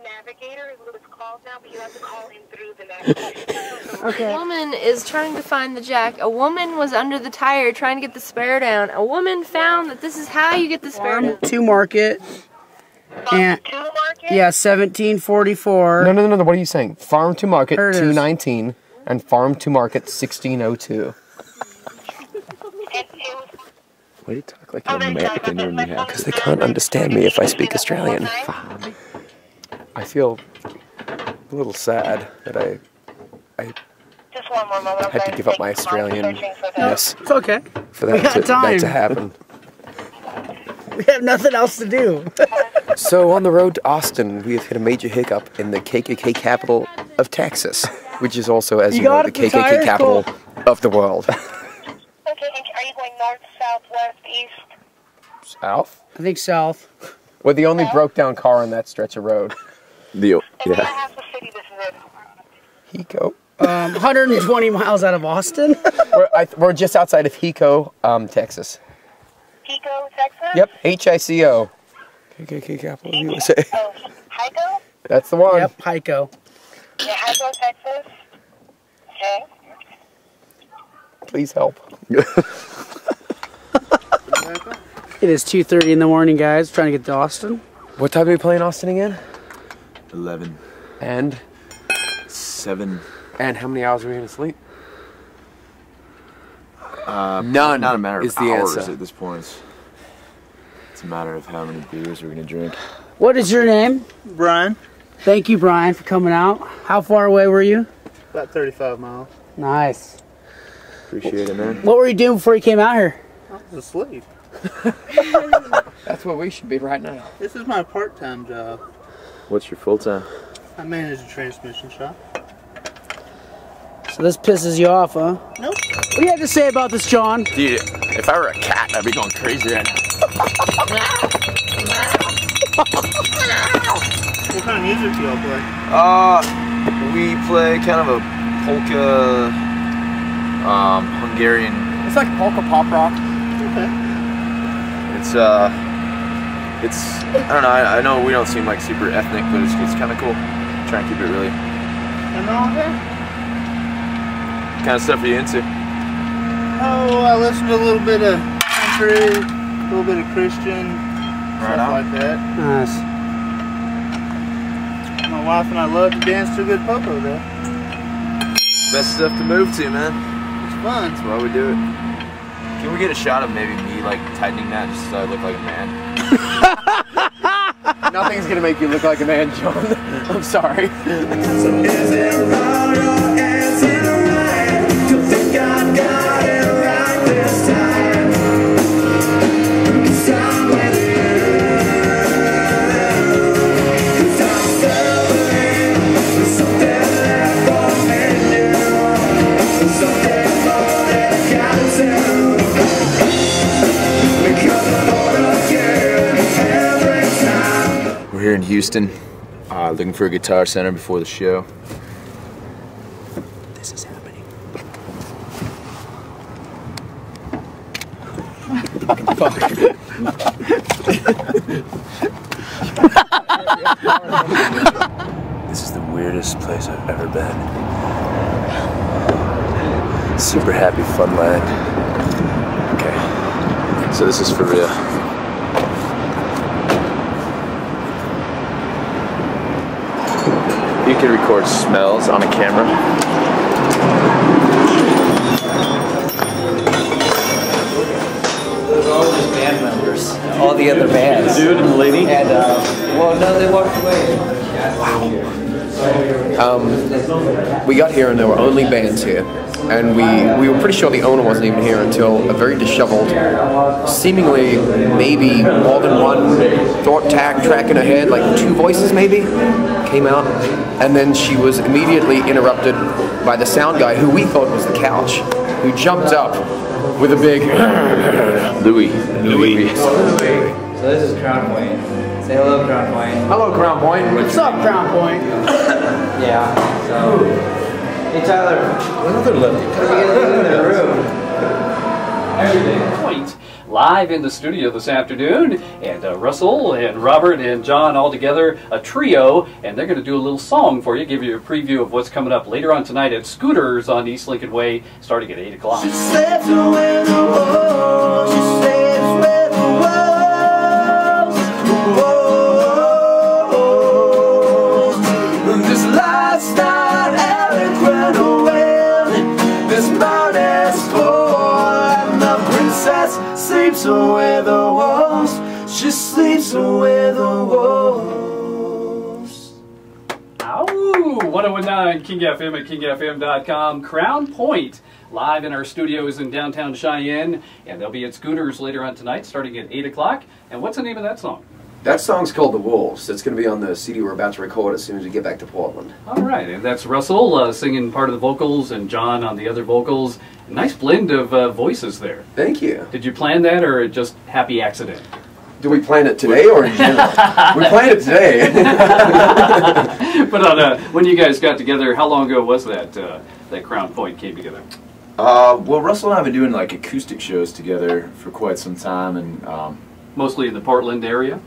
navigator is what it's called now, but you have to call in through the navigator. Okay. A woman is trying to find the jack. A woman was under the tire trying to get the spare down. A woman found that this is how you get the spare down. To market. And, To market? yeah, 1744. No. What are you saying? Farm to market 219 and farm to market 1602. Why do you talk like an American when you have? Because they can't understand me if I speak Australian. I feel a little sad that I Just one more moment. had to give up my Australian-ness It's okay. for that to happen. We have nothing else to do. So on the road to Austin, we have hit a major hiccup in the KKK capital of Texas, which is also, as you know, the KKK capital of the world. Okay, are you going north, south, west, east? South? I think south. We're the only broke-down car on that stretch of road. And what half the city this is in? Hico. 120 miles out of Austin. We're just outside of Hico, Texas. Hico, Texas? Yep, H-I-C-O. KKK capital of USA. Oh, Hico? That's the one. Yep, Hico. Yeah, Hico, Texas. Okay. Please help. It is 2:30 in the morning, guys. Trying to get to Austin. What time are we playing Austin again? 11. And? 7. And how many hours are we going to sleep? None. Not a matter of is the hours answer. at this point. It's a matter of how many beers we're going to drink. What is your name? Brian. Thank you, Brian, for coming out. How far away were you? About 35 miles. Nice. Appreciate it, man. What were you doing before you came out here? I was asleep. That's where we should be right now. This is my part-time job. What's your full-time? I manage a transmission shop. So this pisses you off, huh? Nope. What do you have to say about this, John? Dude, if I were a cat, I'd be going crazy right now. What kind of music do y'all play? We play kind of a polka, Hungarian. It's like polka pop rock. Okay. It's I don't know. I know we don't seem like super ethnic, but it's kind of cool. Try and keep it really. And all that? What kind of stuff are you into? Oh, I listen to a little bit of country, a little bit of Christian, stuff like that. Nice. My wife and I love to dance to a good popo, though. Best stuff to move to, man. It's fun. That's why we do it. Can we get a shot of maybe me like tightening that just so I look like a man? Nothing's gonna make you look like a man, John. I'm sorry. So is it wrong or is it right? To think I got it right this time. Who can stop with you? 'Cause I'm suffering with something left for me new. Something more than I gotta do. Because I'm born again every time. We're here in Houston, looking for a guitar center before the show. This is happening. This is the weirdest place I've ever been. Super happy fun land. Okay, so this is for real. You can record smells on a camera. All the band members, all the other bands. The dude and the lady? And, well, no, they walked away. We got here and there were only bands here. And we were pretty sure the owner wasn't even here until a very disheveled, seemingly maybe more than one thought track in her head, like 2 voices maybe, came out. And then she was immediately interrupted by the sound guy, who we thought was the couch, who jumped up with a big Louis. So this is Crown Point. Say hello, Crown Point. Hello, Crown Point. What's up, Crown Point? Yeah, so... Hey Tyler, Another lefty. what are we gonna do in the room? Point live in the studio this afternoon. And Russell and Robert and John all together, a trio, and they're going to do a little song for you, give you a preview of what's coming up later on tonight at Scooters on East Lincoln Way, starting at 8 o'clock. She slept with the wolves. She sleeps with the wolves. This life's not eloquent wind. This mountain's full, and the princess sleeps with the wolves. She sleeps with the wolves. Ow! 1019 King FM at kingfm.com. Crown Point, live in our studios in downtown Cheyenne, and they'll be at Scooters later on tonight, starting at 8 o'clock. And what's the name of that song? That song's called The Wolves. It's going to be on the CD we're about to record as soon as we get back to Portland. All right, and that's Russell singing part of the vocals and John on the other vocals. A nice blend of voices there. Thank you. Did you plan that or just happy accident? Do we plan it today or in general? We planned it today. But when you guys got together, how long ago was that that Crown Point came together? Well, Russell and I have been doing like acoustic shows together for quite some time, and mostly in the Portland area.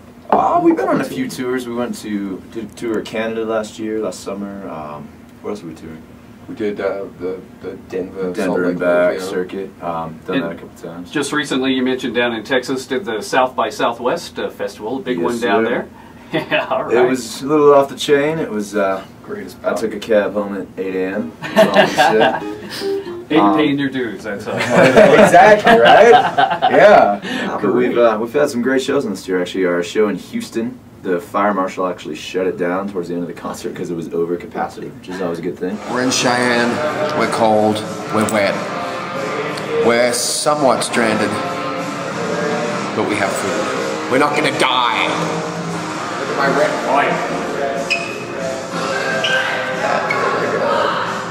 We've been on a few tours. We did a tour of Canada last summer. Where else were we touring? We did the Denver and back circuit. Done that a couple times. Just recently, you mentioned down in Texas, did the South by Southwest Festival, a big one down there. Yeah, all right. It was a little off the chain. It was greatest. I took a cab home at 8 a.m. Paying your dues, that's all. Exactly, right? Yeah. But we've had some great shows on this tour. Actually, our show in Houston, the fire marshal actually shut it down towards the end of the concert because it was over capacity, which is always a good thing. We're in Cheyenne. We're cold. We're wet. We're somewhat stranded, but we have food. We're not gonna die. Look at my red wine.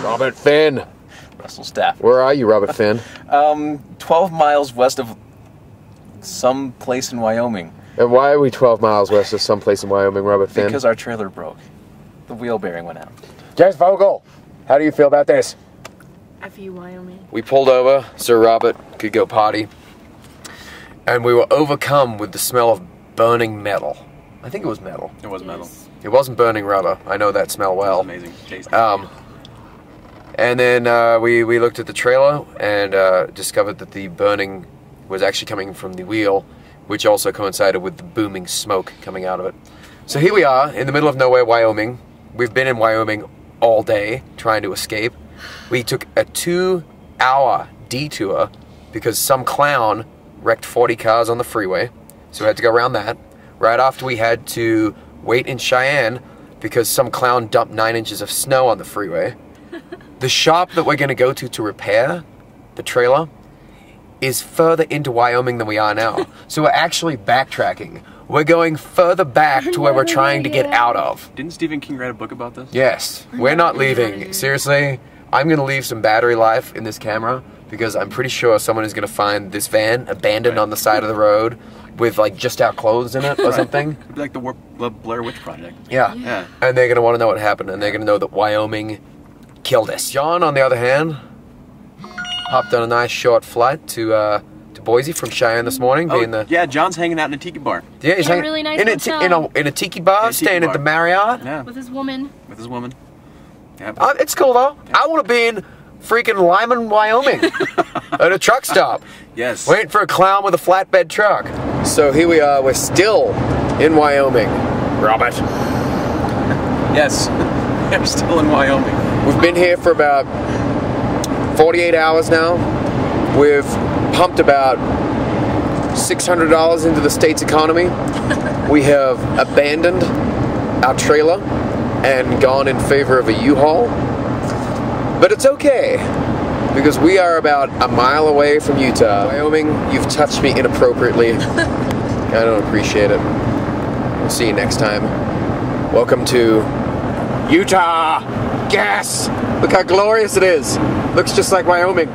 Robert Finn. Russell Staff. Where are you, Robert Finn? 12 miles west of some place in Wyoming. And why are we 12 miles west of someplace in Wyoming, Robert Finn? Because our trailer broke. The wheel bearing went out. Jess Vogel, how do you feel about this? F you, Wyoming. We pulled over so Robert could go potty, and we were overcome with the smell of burning metal. I think it was metal. It was metal. It wasn't burning rubber. I know that smell well. Amazing. Tasty. And then we looked at the trailer and discovered that the burning was actually coming from the wheel, which also coincided with the booming smoke coming out of it. So here we are in the middle of nowhere, Wyoming. We've been in Wyoming all day trying to escape. We took a 2-hour detour because some clown wrecked 40 cars on the freeway. So we had to go around that. Right after we had to wait in Cheyenne because some clown dumped 9 inches of snow on the freeway. The shop that we're going to go to repair the trailer is further into Wyoming than we are now. So we're actually backtracking. We're going further back to where we're trying to get out of. Didn't Stephen King write a book about this? Yes. We're not leaving. Seriously, I'm going to leave some battery life in this camera because I'm pretty sure someone is going to find this van abandoned on the side of the road with like just our clothes in it or something. It'd be like the Blair Witch Project. Yeah. And they're going to want to know what happened, and they're going to know that Wyoming killed us. John, on the other hand, hopped on a nice short flight to Boise from Cheyenne this morning. Yeah, John's hanging out in a tiki bar. Yeah, he's hanging really nice in a tiki bar, staying at the Marriott. Yeah. With his woman. With his woman. Yeah. It's cool though. Yeah. I want to be in freaking Lyman, Wyoming, at a truck stop. Yes. Waiting for a clown with a flatbed truck. So here we are. We're still in Wyoming, Robert. Yes, we're still in Wyoming. We've been here for about 48 hours now. We've pumped about $600 into the state's economy. We have abandoned our trailer and gone in favor of a U-Haul. But it's okay, because we are about a mile away from Utah. Wyoming, you've touched me inappropriately. I don't appreciate it. We'll see you next time. Welcome to Utah! Gas! Look how glorious it is. Looks just like Wyoming.